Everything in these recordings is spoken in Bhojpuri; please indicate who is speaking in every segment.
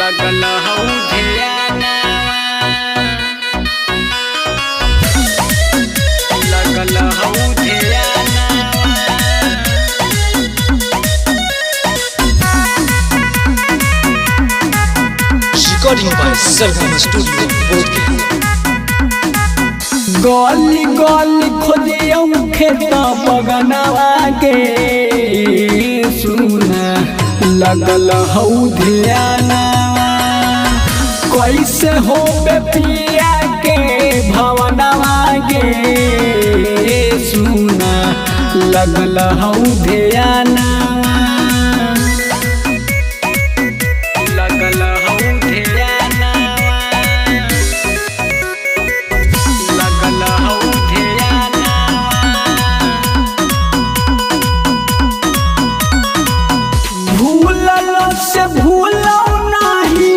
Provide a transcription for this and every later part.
Speaker 1: लगल हऊ धियानवा लगल हऊ धियानवा
Speaker 2: Recording by Sargama Studio, Bodhgaya.
Speaker 1: गली गली खोजियऊ खेता बगनवा के सुना लगल हऊ धियानवा कैसे हो पिया के भवनवा गे सुना लगल हऊ धियानवा लगल हऊ धियानवा लगल हऊ धियानवा भूलल से भूलौ नाही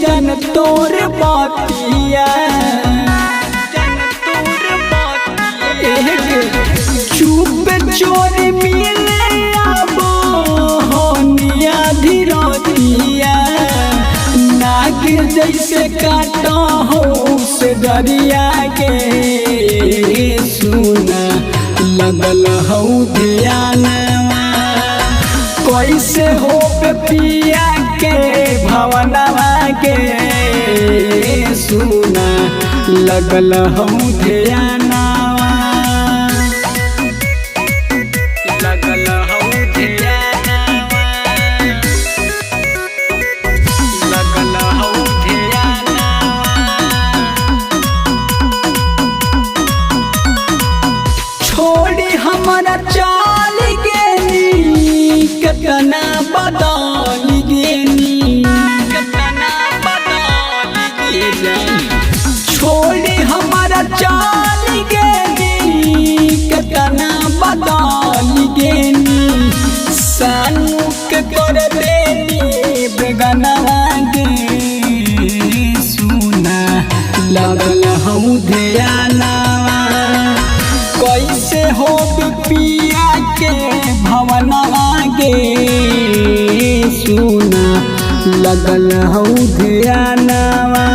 Speaker 1: जन तोर बातिया जन तोर बातिया चुप चोर मिले आबो होनिया धीरतिया नाग जैसे काटा हो से दरिया के सुना लगल हऊ धियानवा कैसे हो पिया के भवनवा के सुना लगल हऊ धियानवा लगल हऊ धियानवा लगल हऊ धियानवा छोड़ी हमारा चाल गेनी कितना बदल गेनी कितना बदल गेनी छोड़ी हमारा चाल गेनी कितना बदल गेनी सानू के कर देनी बेगनवा गे सुना लगल हऊ धियानवा कैसे हो पिया के भवनवा गे सुना लगल हऊ धियानवा।